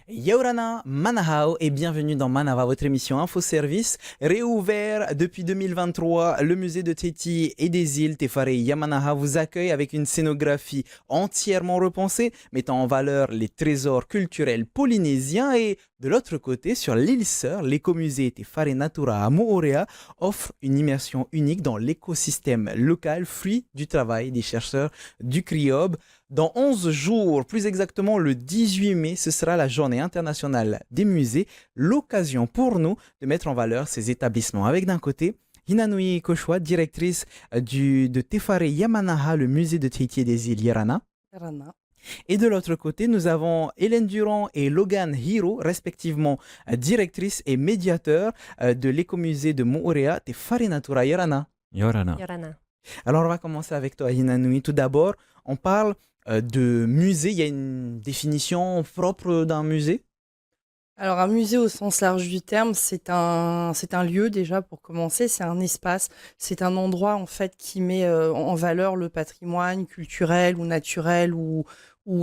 Yaurana Manahao et bienvenue dans Manava, votre émission Info-Service. Réouvert depuis 2023, le musée de Tahiti et des îles Tefare Yamanaha vous accueille avec une scénographie entièrement repensée, mettant en valeur les trésors culturels polynésiens. Et de l'autre côté, sur l'île sœur, l'écomusée Tefare Natura à Moorea offre une immersion unique dans l'écosystème local, fruit du travail des chercheurs du CRIOB. Dans 11 jours, plus exactement le 18 mai, ce sera la journée internationale des musées, l'occasion pour nous de mettre en valeur ces établissements. Avec d'un côté, Hinanui Koshwa, directrice de Tefare Yamanaha, le musée de Tahiti et des îles Yarana. Et de l'autre côté, nous avons Hélène Durand et Logan Hiro, respectivement directrice et médiateur de l'écomusée de Moorea Tefare Natura Yarana. Yorana. Alors on va commencer avec toi, Hinanui. Tout d'abord, on parle de musée. Il y a une définition propre d'un musée? Alors un musée au sens large du terme, c'est un lieu déjà pour commencer, c'est un espace, c'est un endroit en fait qui met en valeur le patrimoine culturel ou naturel ou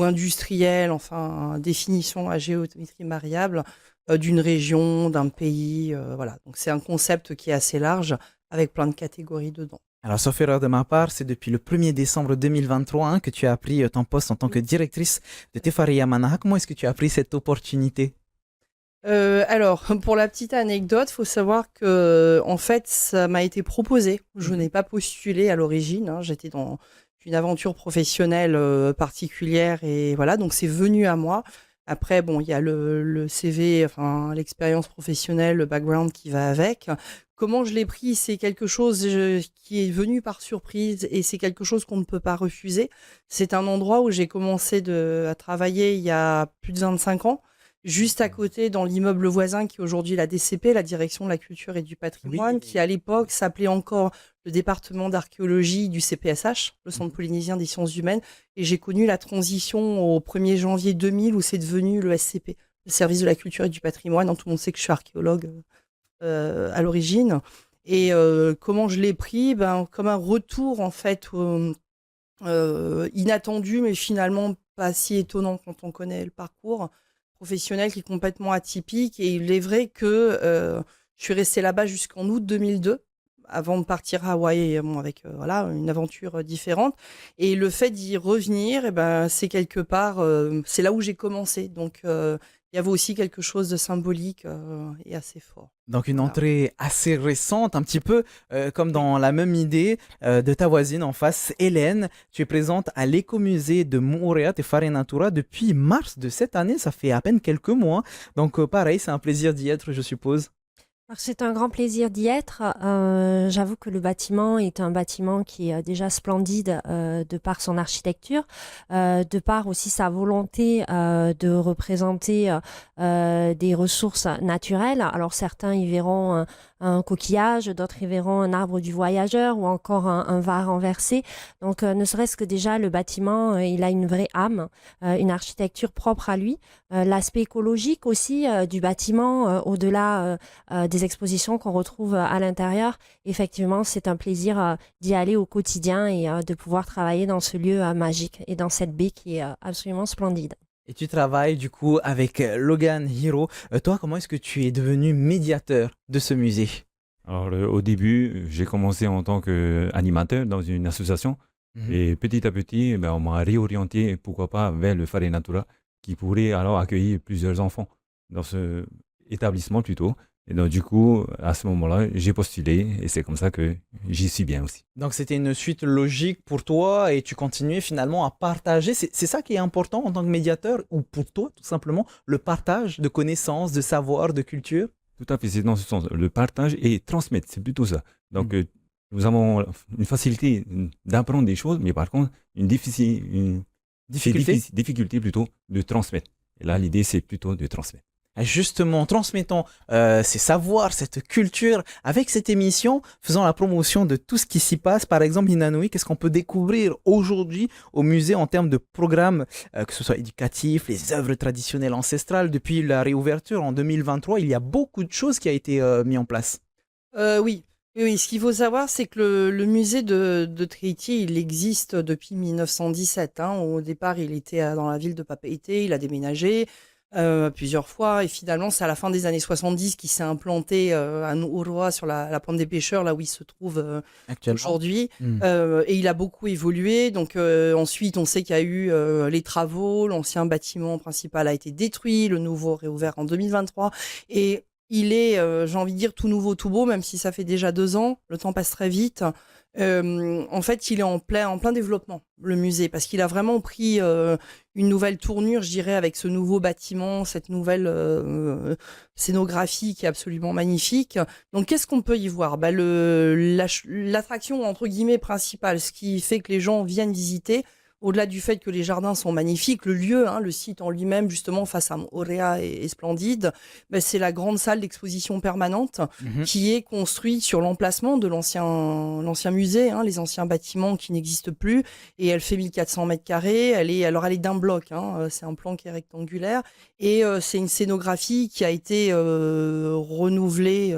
industriel, enfin définition à géométrie variable d'une région, d'un pays, voilà. Donc c'est un concept qui est assez large avec plein de catégories dedans. Alors, sauf erreur de ma part, c'est depuis le 1er décembre 2023 que tu as pris ton poste en tant que directrice de Tefare Yamanaha. Comment est-ce que tu as pris cette opportunité? Alors, pour la petite anecdote, faut savoir que en fait, ça m'a été proposé. Je n'ai pas postulé à l'origine. J'étais dans une aventure professionnelle particulière et voilà, donc c'est venu à moi. Après, bon, il y a le CV, enfin l'expérience professionnelle, le background qui va avec. Comment je l'ai pris, c'est quelque chose qui est venu par surprise et c'est quelque chose qu'on ne peut pas refuser. C'est un endroit où j'ai commencé à travailler il y a plus de 25 ans, juste à côté dans l'immeuble voisin qui est aujourd'hui la DCP, la Direction de la Culture et du Patrimoine, qui à l'époque s'appelait encore le département d'archéologie du CPSH, le Centre polynésien des sciences humaines. Et j'ai connu la transition au 1er janvier 2000 où c'est devenu le SCP, le service de la culture et du patrimoine. Tout le monde sait que je suis archéologue à l'origine. Et comment je l'ai pris, comme un retour en fait inattendu, mais finalement pas si étonnant quand on connaît le parcours professionnel qui est complètement atypique. Et il est vrai que je suis restée là-bas jusqu'en août 2002 avant de partir à Hawaï avec voilà, une aventure différente. Et le fait d'y revenir, c'est quelque part, c'est là où j'ai commencé. Donc il y avait aussi quelque chose de symbolique et assez fort. Donc une entrée assez récente, un petit peu comme dans la même idée de ta voisine en face, Hélène. Tu es présente à l'écomusée de Moorea Tefare Natura depuis mars de cette année, ça fait à peine quelques mois. Donc pareil, c'est un plaisir d'y être, je suppose. Alors, c'est un grand plaisir d'y être. J'avoue que le bâtiment est un bâtiment qui est déjà splendide de par son architecture, de par aussi sa volonté de représenter des ressources naturelles. Alors certains y verront un coquillage, d'autres y verront un arbre du voyageur ou encore un vase renversé. Donc ne serait-ce que déjà le bâtiment, il a une vraie âme, une architecture propre à lui. L'aspect écologique aussi du bâtiment, au-delà des expositions qu'on retrouve à l'intérieur. Effectivement, c'est un plaisir d'y aller au quotidien et de pouvoir travailler dans ce lieu magique et dans cette baie qui est absolument splendide. Et tu travailles du coup avec Logan Hiro. Toi, comment est-ce que tu es devenu médiateur de ce musée? Alors, au début, j'ai commencé en tant qu'animateur dans une association. Et petit à petit, on m'a réorienté, pourquoi pas, vers le Fare Natura, qui pourrait alors accueillir plusieurs enfants dans ce établissement plutôt. Et donc, du coup, à ce moment-là, j'ai postulé et c'est comme ça que j'y suis bien aussi. Donc, c'était une suite logique pour toi et tu continuais finalement à partager. C'est ça qui est important en tant que médiateur ou pour toi, tout simplement, le partage de connaissances, de savoir, de culture? Tout à fait, c'est dans ce sens. Le partage et transmettre, c'est plutôt ça. Donc, nous avons une facilité d'apprendre des choses, mais par contre, une difficulté plutôt de transmettre. Et là, l'idée, c'est plutôt de transmettre. Justement, transmettons ces savoirs, cette culture avec cette émission, faisant la promotion de tout ce qui s'y passe. Par exemple, Inanoui, qu'est-ce qu'on peut découvrir aujourd'hui au musée en termes de programmes, que ce soit éducatifs, les œuvres traditionnelles ancestrales. Depuis la réouverture en 2023, il y a beaucoup de choses qui ont été mis en place. Oui. Oui, ce qu'il faut savoir, c'est que le musée de Tahiti, il existe depuis 1917. Hein. Au départ, il était dans la ville de Papeete, il a déménagé plusieurs fois. Et finalement, c'est à la fin des années 70 qu'il s'est implanté à Nu'uroa, sur la pointe des pêcheurs, là où il se trouve Actuellement. aujourd'hui. Et il a beaucoup évolué. Donc ensuite, on sait qu'il y a eu les travaux, l'ancien bâtiment principal a été détruit, le nouveau réouvert en 2023. Et il est, j'ai envie de dire, tout nouveau, tout beau, même si ça fait déjà 2 ans. Le temps passe très vite. En fait, il est en plein développement, le musée, parce qu'il a vraiment pris une nouvelle tournure, je dirais, avec ce nouveau bâtiment, cette nouvelle scénographie qui est absolument magnifique. Donc, qu'est-ce qu'on peut y voir? L'attraction, entre guillemets, principale, ce qui fait que les gens viennent visiter, au-delà du fait que les jardins sont magnifiques, le lieu, le site en lui-même, justement, face à Moorea est splendide. C'est la grande salle d'exposition permanente qui est construite sur l'emplacement de l'ancien musée, les anciens bâtiments qui n'existent plus. Et elle fait 1400 mètres carrés. Elle est d'un bloc. C'est un plan qui est rectangulaire. Et c'est une scénographie qui a été renouvelée,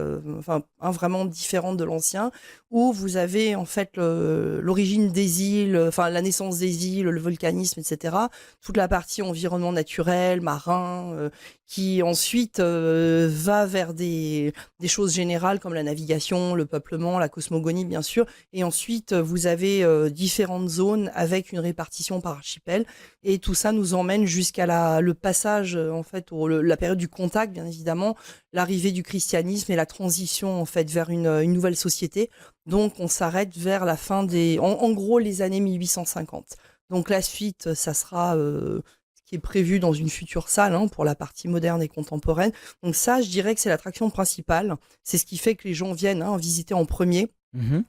vraiment différente de l'ancien, où vous avez en fait l'origine des îles, la naissance des îles, le volcanisme, etc. Toute la partie environnement naturel, marin, qui ensuite va vers des choses générales comme la navigation, le peuplement, la cosmogonie, bien sûr. Et ensuite, vous avez différentes zones avec une répartition par archipel. Et tout ça nous emmène jusqu'à le passage, en fait, la période du contact, bien évidemment, l'arrivée du christianisme et la transition, en fait, vers une nouvelle société. Donc, on s'arrête vers la fin en gros, les années 1850. Donc, la suite, ça sera ce qui est prévu dans une future salle pour la partie moderne et contemporaine. Donc, ça, je dirais que c'est l'attraction principale. C'est ce qui fait que les gens viennent visiter en premier.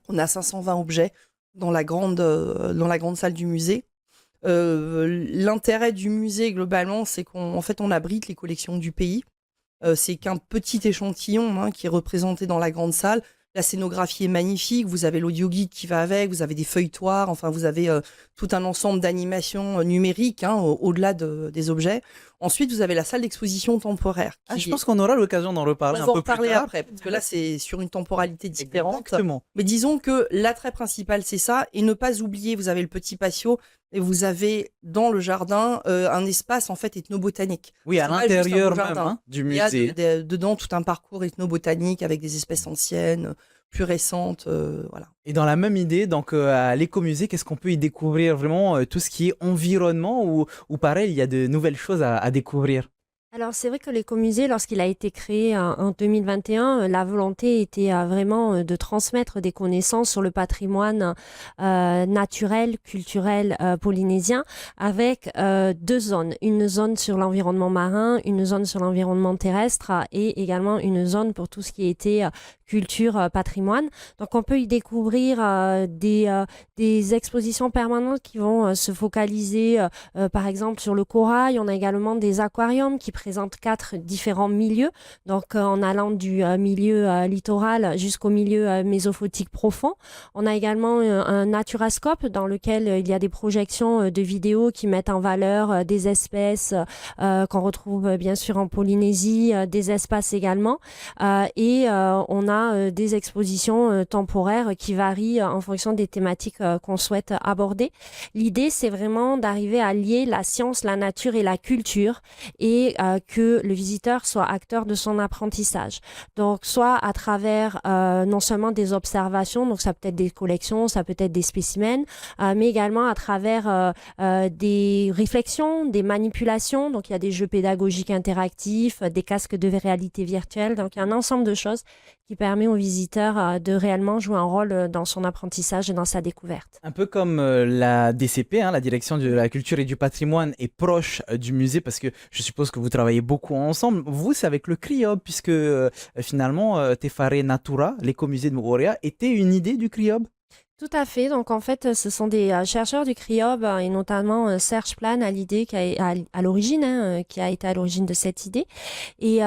On a 520 objets dans la grande salle du musée. L'intérêt du musée, globalement, c'est qu'en fait, on abrite les collections du pays. C'est qu'un petit échantillon qui est représenté dans la grande salle. La scénographie est magnifique, vous avez l'audio-guide qui va avec, vous avez des feuilletoirs, vous avez tout un ensemble d'animations numériques au-delà des objets. Ensuite, vous avez la salle d'exposition temporaire. Je pense qu'on aura l'occasion d'en reparler un peu plus tard. On va en reparler après, parce que là, c'est sur une temporalité différente. Exactement. Mais disons que l'attrait principal, c'est ça. Et ne pas oublier, vous avez le petit patio et vous avez dans le jardin un espace en fait ethnobotanique. Oui, à l'intérieur même du musée. Il y a dedans tout un parcours ethnobotanique avec des espèces anciennes, plus récentes, voilà. Et dans la même idée, donc à l'écomusée, qu'est-ce qu'on peut y découvrir vraiment tout ce qui est environnement ou pareil, il y a de nouvelles choses à découvrir? Alors c'est vrai que l'écomusée, lorsqu'il a été créé en 2021, la volonté était vraiment de transmettre des connaissances sur le patrimoine naturel, culturel polynésien, avec 2 zones. Une zone sur l'environnement marin, une zone sur l'environnement terrestre et également une zone pour tout ce qui était culture, patrimoine. Donc on peut y découvrir des expositions permanentes qui vont se focaliser par exemple sur le corail. On a également des aquariums qui présentent 4 différents milieux, donc en allant du milieu littoral jusqu'au milieu mésophotique profond. On a également un naturascope dans lequel il y a des projections de vidéos qui mettent en valeur des espèces qu'on retrouve bien sûr en Polynésie, des espaces également, et on a des expositions temporaires qui varient en fonction des thématiques qu'on souhaite aborder. L'idée, c'est vraiment d'arriver à lier la science, la nature et la culture et que le visiteur soit acteur de son apprentissage. Donc, soit à travers non seulement des observations, donc ça peut être des collections, ça peut être des spécimens, mais également à travers des réflexions, des manipulations. Donc, il y a des jeux pédagogiques interactifs, des casques de réalité virtuelle. Donc, il y a un ensemble de choses qui permet aux visiteurs de réellement jouer un rôle dans son apprentissage et dans sa découverte. Un peu comme la DCP, la Direction de la Culture et du Patrimoine, est proche du musée parce que je suppose que vous travaillez beaucoup ensemble. Vous, c'est avec le CRIOB puisque finalement, Te Whare Natura, l'écomusée de Moorea, était une idée du CRIOB? Tout à fait. Donc, en fait, ce sont des chercheurs du CRIOB et notamment Serge Plan à l'idée à l'origine, qui a été à l'origine de cette idée et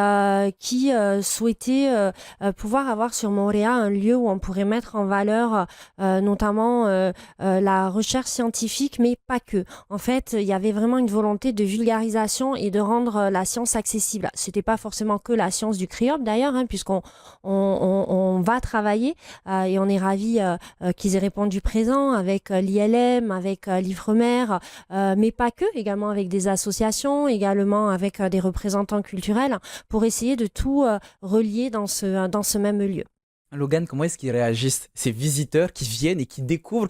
qui souhaitait pouvoir avoir sur Moorea un lieu où on pourrait mettre en valeur notamment la recherche scientifique, mais pas que. En fait, il y avait vraiment une volonté de vulgarisation et de rendre la science accessible. C'était pas forcément que la science du CRIOB d'ailleurs, puisqu'on on va travailler et on est ravis qu'ils aient répondu présent avec l'ILM, avec l'Ifremer, mais pas que, également avec des associations, également avec des représentants culturels, pour essayer de tout relier dans ce même lieu. Logan, comment est-ce qu'ils réagissent, ces visiteurs qui viennent et qui découvrent,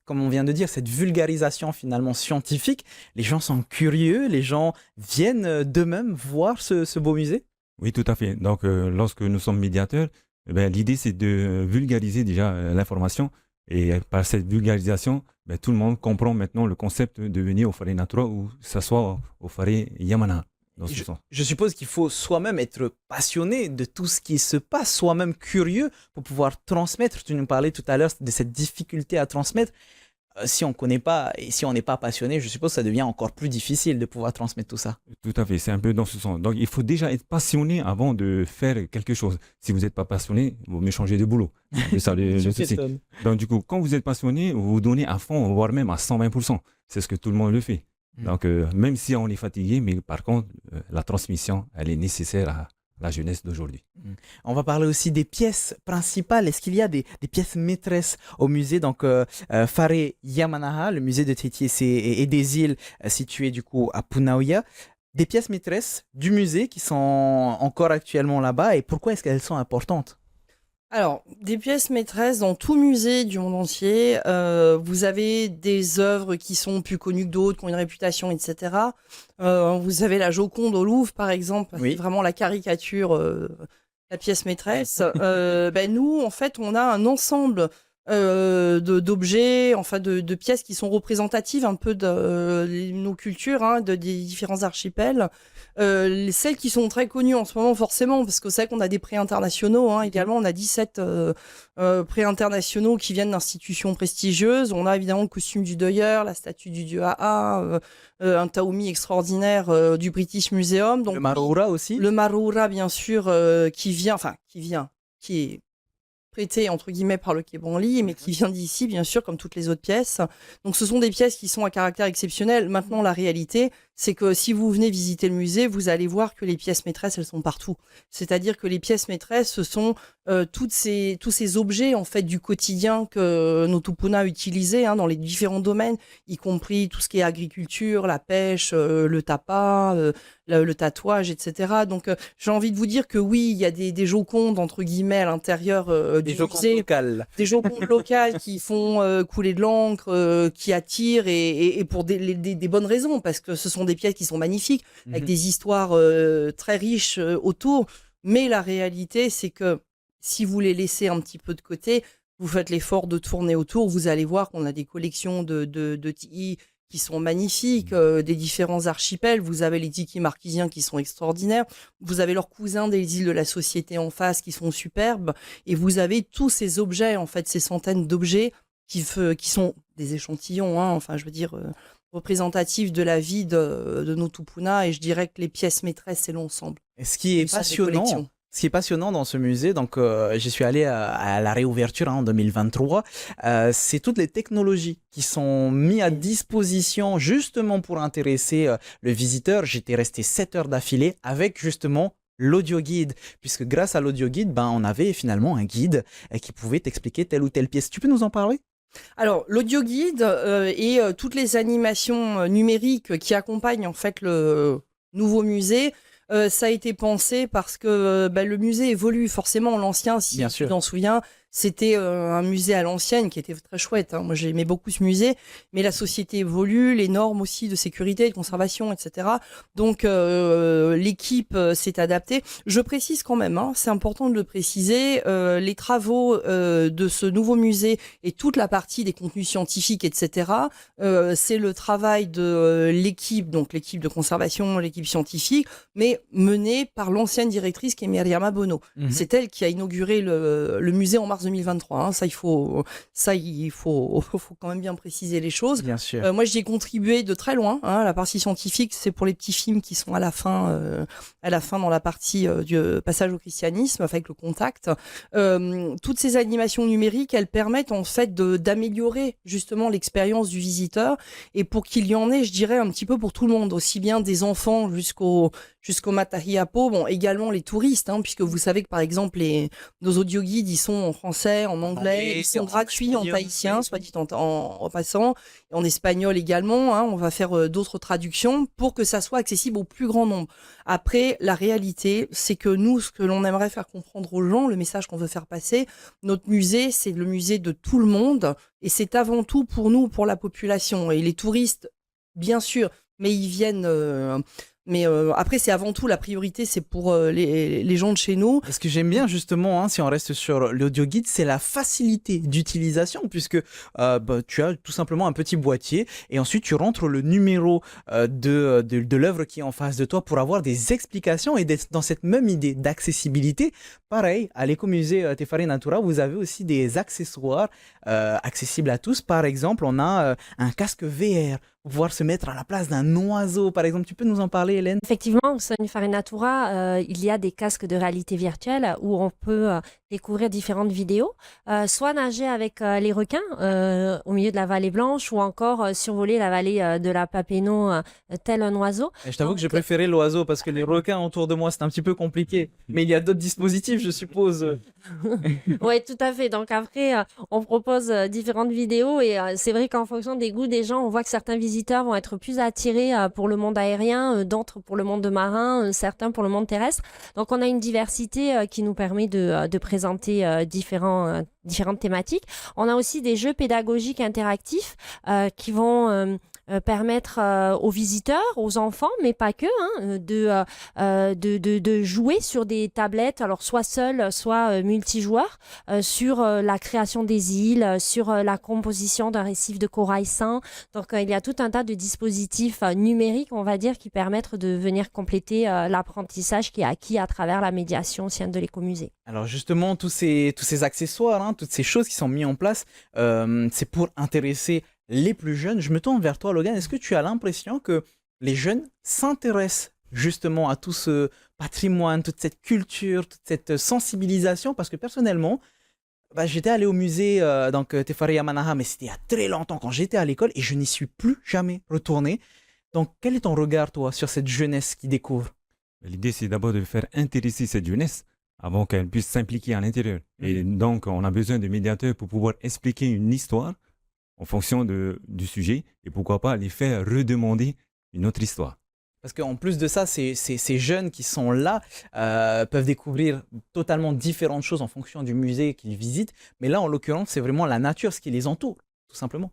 comme on vient de dire, cette vulgarisation finalement scientifique? Les gens sont curieux, les gens viennent d'eux-mêmes voir ce beau musée? Oui, tout à fait. Donc, lorsque nous sommes médiateurs, l'idée, c'est de vulgariser déjà l'information. Et par cette vulgarisation, tout le monde comprend maintenant le concept de venir au Faré Natura ou que ce soit au Faré Yamanaha. Je suppose qu'il faut soi-même être passionné de tout ce qui se passe, soi-même curieux pour pouvoir transmettre. Tu nous parlais tout à l'heure de cette difficulté à transmettre. Si on ne connaît pas et si on n'est pas passionné, je suppose que ça devient encore plus difficile de pouvoir transmettre tout ça. Tout à fait, c'est un peu dans ce sens. Donc, il faut déjà être passionné avant de faire quelque chose. Si vous n'êtes pas passionné, il vaut mieux changer de boulot. C'est ça le souci. Donc, du coup, quand vous êtes passionné, vous vous donnez à fond, voire même à 120%. C'est ce que tout le monde le fait. Donc, même si on est fatigué, mais par contre, la transmission, elle est nécessaire à la jeunesse d'aujourd'hui. On va parler aussi des pièces principales. Est-ce qu'il y a des pièces maîtresses au musée? Donc, Faré Yamanaha, le musée de Téti et des îles situé du coup à Punaouia. Des pièces maîtresses du musée qui sont encore actuellement là-bas, et pourquoi est-ce qu'elles sont importantes? Alors, des pièces maîtresses dans tout musée du monde entier. Vous avez des œuvres qui sont plus connues que d'autres, qui ont une réputation, etc. Vous avez la Joconde au Louvre, par exemple. Oui. C'est vraiment la caricature, la pièce maîtresse. Nous, en fait, on a un ensemble d'objets, enfin de pièces qui sont représentatives un peu de nos cultures, des différents archipels. Celles qui sont très connues en ce moment, forcément, parce que c'est vrai qu'on a des prix internationaux. Également, on a 17 prix internationaux qui viennent d'institutions prestigieuses. On a évidemment le costume du deuilleur, la statue du dieu Aa, un Taomi extraordinaire du British Museum. Donc, le Maroura aussi? Le Maroura, bien sûr, qui est prêté entre guillemets par le Quai Branly, mais qui vient d'ici, bien sûr, comme toutes les autres pièces. Donc ce sont des pièces qui sont à caractère exceptionnel. Maintenant, la réalité, c'est que si vous venez visiter le musée, vous allez voir que les pièces maîtresses, elles sont partout. C'est-à-dire que les pièces maîtresses, ce sont tous ces objets en fait du quotidien que nos tupuna utilisaient dans les différents domaines, y compris tout ce qui est agriculture, la pêche, le tapa, le tatouage, etc. Donc j'ai envie de vous dire que oui, il y a des jocondes entre guillemets à l'intérieur du musée, locales. des jocondes locales qui font couler de l'encre, qui attirent et pour des bonnes raisons, parce que ce sont des pièces qui sont magnifiques, avec des histoires très riches autour. Mais la réalité, c'est que si vous les laissez un petit peu de côté, vous faites l'effort de tourner autour, vous allez voir qu'on a des collections de ti'i qui sont magnifiques, des différents archipels. Vous avez les ti'i marquisiens qui sont extraordinaires. Vous avez leurs cousins des îles de la Société en face qui sont superbes. Et vous avez tous ces objets, en fait, ces centaines d'objets qui sont des échantillons, représentatifs de la vie de nos tupuna. Et je dirais que les pièces maîtresses, c'est l'ensemble. Et ce qui est passionnant dans ce musée, donc je suis allé à la réouverture en 2023, c'est toutes les technologies qui sont mises à disposition justement pour intéresser le visiteur. J'étais resté 7 heures d'affilée avec justement l'audio guide, puisque grâce à l'audio guide, on avait finalement un guide qui pouvait t'expliquer telle ou telle pièce. Tu peux nous en parler? Alors, l'audio guide et toutes les animations numériques qui accompagnent en fait le nouveau musée, ça a été pensé parce que le musée évolue forcément. L'ancien, si tu t'en souviens, c'était un musée à l'ancienne qui était très chouette. Moi, j'aimais beaucoup ce musée, mais la société évolue, les normes aussi de sécurité, de conservation, etc. Donc, l'équipe s'est adaptée. Je précise quand même, c'est important de le préciser, les travaux de ce nouveau musée et toute la partie des contenus scientifiques, etc. C'est le travail de l'équipe, donc l'équipe de conservation, l'équipe scientifique, mais menée par l'ancienne directrice qui est Myriama Bono. C'est elle qui a inauguré le musée en mars mars 2023. Hein. Faut quand même bien préciser les choses. Bien sûr. Moi, j'y ai contribué de très loin. Hein. La partie scientifique, c'est pour les petits films qui sont à la fin dans la partie du passage au christianisme, avec le contact. Toutes ces animations numériques, elles permettent en fait d'améliorer justement l'expérience du visiteur, et pour qu'il y en ait, je dirais, un petit peu pour tout le monde, aussi bien des enfants jusqu'au Matahiapo, bon, également les touristes, hein, puisque vous savez que par exemple nos audioguides, ils sont en français, en anglais, ils sont gratuits en tahitien, soit dit en passant, en espagnol également, hein, on va faire d'autres traductions pour que ça soit accessible au plus grand nombre. Après, la réalité, c'est que nous, ce que l'on aimerait faire comprendre aux gens, le message qu'on veut faire passer, notre musée, c'est le musée de tout le monde, et c'est avant tout pour nous, pour la population. Et les touristes, bien sûr, mais ils viennent... après, c'est avant tout la priorité, c'est pour les gens de chez nous. Ce que j'aime bien justement, hein, si on reste sur l'audio guide, c'est la facilité d'utilisation, puisque tu as tout simplement un petit boîtier et ensuite tu rentres le numéro de l'œuvre qui est en face de toi pour avoir des explications et d'être dans cette même idée d'accessibilité. Pareil, à l'écomusée Te Whare Natura, vous avez aussi des accessoires accessibles à tous. Par exemple, on a un casque VR pour pouvoir se mettre à la place d'un oiseau, par exemple. Tu peux nous en parler, Hélène? Effectivement, au Te Whare Natura, il y a des casques de réalité virtuelle où on peut découvrir différentes vidéos, soit nager avec les requins au milieu de la vallée blanche, ou encore survoler la vallée de la Papeno tel un oiseau. Et je t'avoue que j'ai préféré l'oiseau parce que les requins autour de moi, c'est un petit peu compliqué. Mais il y a d'autres dispositifs, je suppose. Oui, tout à fait. Donc après, on propose différentes vidéos, et c'est vrai qu'en fonction des goûts des gens, on voit que certains visiteurs vont être plus attirés pour le monde aérien, d'autres pour le monde marin, certains pour le monde terrestre. Donc on a une diversité qui nous permet de présenter différentes thématiques. On a aussi des jeux pédagogiques interactifs qui vont permettre aux visiteurs, aux enfants, mais pas que, hein, de jouer sur des tablettes, alors soit seuls, soit multijoueurs, sur la création des îles, sur la composition d'un récif de corail sain. Donc il y a tout un tas de dispositifs numériques, on va dire, qui permettent de venir compléter l'apprentissage qui est acquis à travers la médiation au sein de l'écomusée. Alors justement, tous ces accessoires, hein, toutes ces choses qui sont mises en place, c'est pour intéresser les plus jeunes. Je me tourne vers toi, Logan. Est-ce que tu as l'impression que les jeunes s'intéressent justement à tout ce patrimoine, toute cette culture, toute cette sensibilisation? Parce que personnellement, j'étais allé au musée Te Whare Yamanaha, mais c'était il y a très longtemps quand j'étais à l'école et je n'y suis plus jamais retourné. Donc quel est ton regard, toi, sur cette jeunesse qui découvre? L'idée, c'est d'abord de faire intéresser cette jeunesse avant qu'elle puisse s'impliquer à l'intérieur. Et donc, on a besoin de médiateurs pour pouvoir expliquer une histoire en fonction du sujet, et pourquoi pas les faire redemander une autre histoire. Parce qu'en plus de ça, ces jeunes qui sont là peuvent découvrir totalement différentes choses en fonction du musée qu'ils visitent. Mais là, en l'occurrence, c'est vraiment la nature, ce qui les entoure, tout simplement.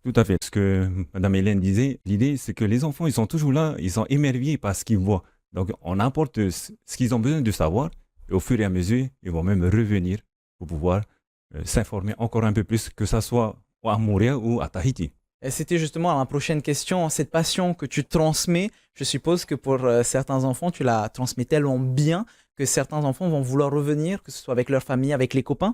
Tout à fait. Ce que Mme Hélène disait, l'idée, c'est que les enfants, ils sont toujours là, ils sont émerveillés par ce qu'ils voient. Donc, on apporte ce qu'ils ont besoin de savoir, et au fur et à mesure, ils vont même revenir pour pouvoir s'informer encore un peu plus, que ça soit à Montréal ou à Tahiti. Et c'était justement la prochaine question, cette passion que tu transmets, je suppose que pour certains enfants, tu la transmets tellement bien que certains enfants vont vouloir revenir, que ce soit avec leur famille, avec les copains?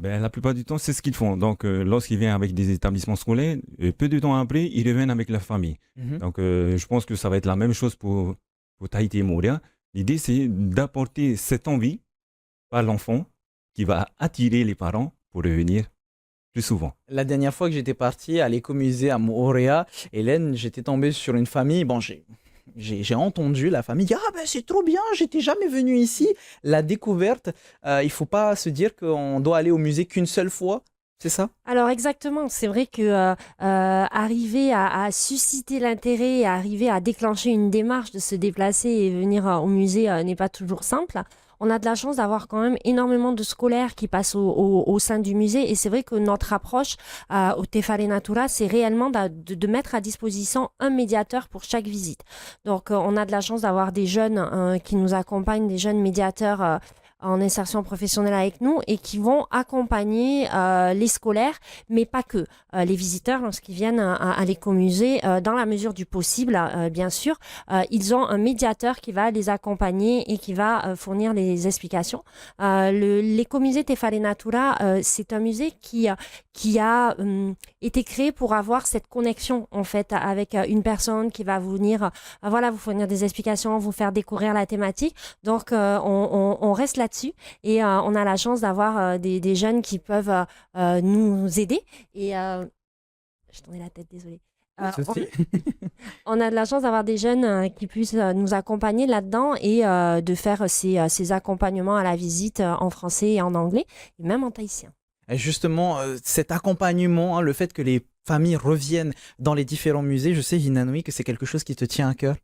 La plupart du temps, c'est ce qu'ils font. Donc, lorsqu'ils viennent avec des établissements scolaires, peu de temps après, ils reviennent avec leur famille. Donc, je pense que ça va être la même chose pour Tahiti et Montréal. L'idée, c'est d'apporter cette envie par l'enfant qui va attirer les parents pour revenir plus souvent. La dernière fois que j'étais parti à l'écomusée à Moorea, Hélène, j'étais tombé sur une famille. Bon, j'ai entendu la famille dire: ah ben c'est trop bien, j'étais jamais venu ici. La découverte, il faut pas se dire qu'on doit aller au musée qu'une seule fois. C'est ça? Alors exactement, c'est vrai que arriver à susciter l'intérêt et arriver à déclencher une démarche de se déplacer et venir au musée n'est pas toujours simple. On a de la chance d'avoir quand même énormément de scolaires qui passent au sein du musée, et c'est vrai que notre approche au Te Whare Natura, c'est réellement de mettre à disposition un médiateur pour chaque visite. Donc on a de la chance d'avoir des jeunes qui nous accompagnent, des jeunes médiateurs en insertion professionnelle avec nous et qui vont accompagner les scolaires, mais pas que. Les visiteurs, lorsqu'ils viennent à l'écomusée, dans la mesure du possible, bien sûr, ils ont un médiateur qui va les accompagner et qui va fournir les explications. L'écomusée Te Whare Natura, c'est un musée qui a été créé pour avoir cette connexion en fait avec une personne qui va venir vous fournir des explications, vous faire découvrir la thématique. Donc on reste là-dessus et on a la chance d'avoir des jeunes qui peuvent nous aider et je tournais la tête, désolée. On a de la chance d'avoir des jeunes qui puissent nous accompagner là-dedans et de faire ces accompagnements à la visite en français et en anglais et même en tahitien. Et justement, cet accompagnement, le fait que les familles reviennent dans les différents musées, je sais, Hinanoui, que c'est quelque chose qui te tient à cœur.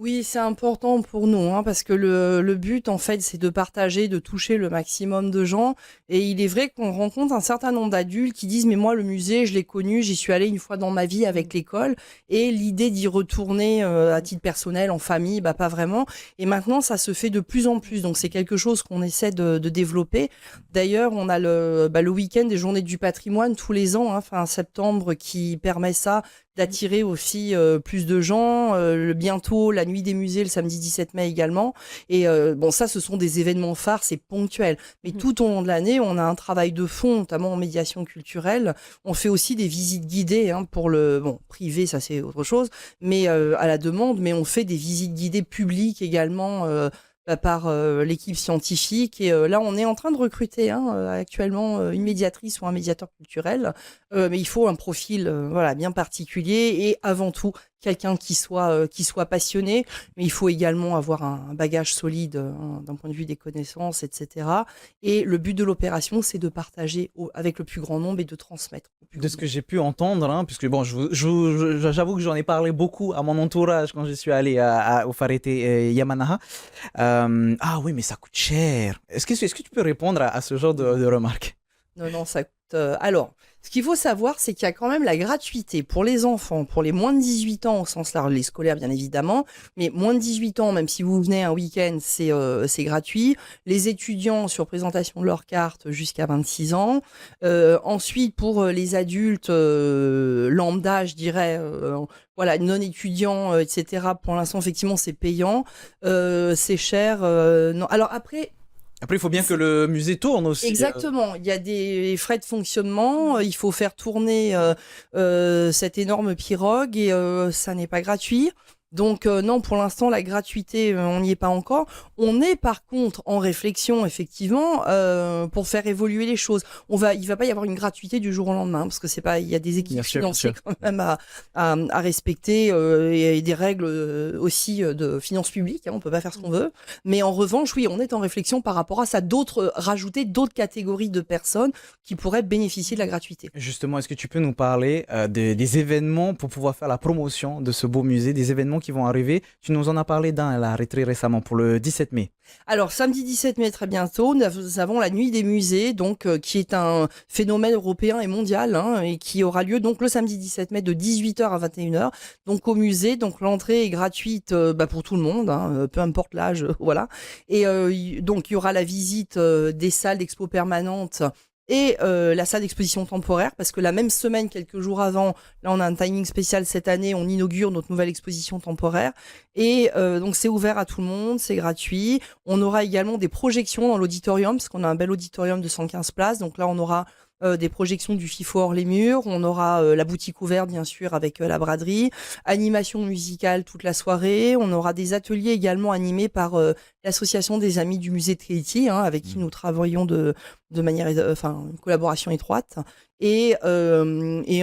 Oui, c'est important pour nous, parce que le but, en fait, c'est de partager, de toucher le maximum de gens. Et il est vrai qu'on rencontre un certain nombre d'adultes qui disent « Mais moi, le musée, je l'ai connu, j'y suis allée une fois dans ma vie avec l'école. Et l'idée d'y retourner à titre personnel, en famille, pas vraiment. » Et maintenant, ça se fait de plus en plus. Donc, c'est quelque chose qu'on essaie de développer. D'ailleurs, on a le week-end des Journées du patrimoine tous les ans, fin septembre, qui permet ça, d'attirer aussi plus de gens. Bientôt, la nuit des musées, le samedi 17 mai également. Et ça, ce sont des événements phares, c'est ponctuel. Mais tout au long de l'année, on a un travail de fond, notamment en médiation culturelle. On fait aussi des visites guidées pour privé, ça c'est autre chose, mais à la demande. Mais on fait des visites guidées publiques également par l'équipe scientifique. Et là, on est en train de recruter actuellement une médiatrice ou un médiateur culturel. Mais il faut un profil bien particulier et avant tout quelqu'un qui soit passionné, mais il faut également avoir un bagage solide d'un point de vue des connaissances, etc. Et le but de l'opération, c'est de partager avec le plus grand nombre et de transmettre. De ce que j'ai pu entendre, puisque j'avoue que j'en ai parlé beaucoup à mon entourage quand je suis allé au Whare Te Yamanaha. Ah oui, mais ça coûte cher. Est-ce que tu peux répondre à ce genre de remarques? Non, ça coûte... alors, ce qu'il faut savoir, c'est qu'il y a quand même la gratuité pour les enfants, pour les moins de 18 ans, au sens large, les scolaires bien évidemment, mais moins de 18 ans, même si vous venez un week-end, c'est gratuit. Les étudiants sur présentation de leur carte jusqu'à 26 ans. Ensuite, pour les adultes lambda, je dirais, non étudiants, etc. Pour l'instant, effectivement, c'est payant. C'est cher. Non. Alors après... Après, il faut bien que le musée tourne aussi. Exactement. Il y a des frais de fonctionnement. Il faut faire tourner cette énorme pirogue et ça n'est pas gratuit. Donc non, pour l'instant, la gratuité, on n'y est pas encore. On est par contre en réflexion, effectivement, pour faire évoluer les choses. Il va pas y avoir une gratuité du jour au lendemain, parce que c'est pas, il y a des équipes financières quand même à respecter et des règles aussi de finances publiques. On peut pas faire ce qu'on veut. Mais en revanche, oui, on est en réflexion par rapport à ça, rajouter d'autres catégories de personnes qui pourraient bénéficier de la gratuité. Justement, est-ce que tu peux nous parler des événements pour pouvoir faire la promotion de ce beau musée, des événements qui vont arriver? Tu nous en as parlé d'un à la très récemment pour le 17 mai. Alors, samedi 17 mai, très bientôt, nous avons la nuit des musées, donc qui est un phénomène européen et mondial, et qui aura lieu donc le samedi 17 mai de 18h à 21h, donc au musée. Donc l'entrée est gratuite pour tout le monde, peu importe l'âge, voilà. Et donc il y aura la visite des salles d'expo permanentes et la salle d'exposition temporaire, parce que la même semaine, quelques jours avant, là on a un timing spécial cette année, on inaugure notre nouvelle exposition temporaire, et donc c'est ouvert à tout le monde, c'est gratuit. On aura également des projections dans l'auditorium, parce qu'on a un bel auditorium de 115 places, donc là on aura des projections du FIFO hors les murs, on aura la boutique ouverte bien sûr avec la braderie, animation musicale toute la soirée, on aura des ateliers également animés par l'association des amis du musée de Tahiti, avec qui nous travaillons de manière, une collaboration étroite, et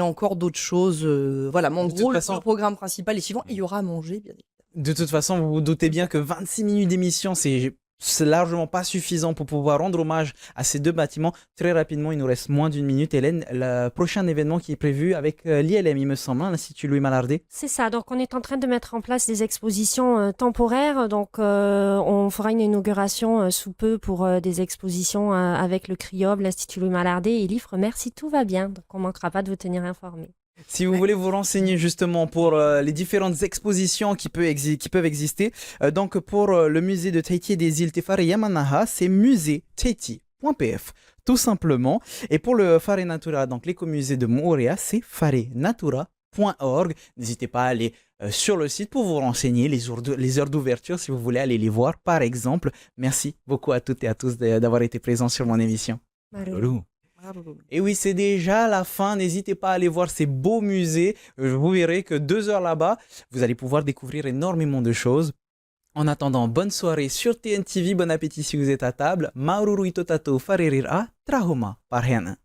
encore d'autres choses. Voilà, mais en gros, le programme principal est suivant, et il y aura à manger bien évidemment. De toute façon, vous vous doutez bien que 26 minutes d'émission, c'est largement pas suffisant pour pouvoir rendre hommage à ces deux bâtiments. Très rapidement, il nous reste moins d'une minute. Hélène, le prochain événement qui est prévu avec l'ILM, il me semble, l'Institut Louis Malardé. C'est ça, donc on est en train de mettre en place des expositions temporaires. Donc on fera une inauguration sous peu pour des expositions avec le CRIOB, l'Institut Louis Malardé et l'IFREMER si tout va bien. Donc on ne manquera pas de vous tenir informés. Si vous voulez vous renseigner justement pour les différentes expositions qui peuvent exister, donc pour le musée de Tahiti et des îles Te Whare Yamanaha, c'est musée-tahiti.pf tout simplement. Et pour le Whare Natura, donc l'écomusée de Moorea, c'est wharenatura.org. N'hésitez pas à aller sur le site pour vous renseigner les heures d'ouverture si vous voulez aller les voir par exemple. Merci beaucoup à toutes et à tous d'avoir été présents sur mon émission. Salut. Et oui, c'est déjà la fin. N'hésitez pas à aller voir ces beaux musées. Vous verrez que 2 heures là-bas, vous allez pouvoir découvrir énormément de choses. En attendant, bonne soirée sur TNTV. Bon appétit si vous êtes à table. Maururu itotato farerir a trahoma parhena.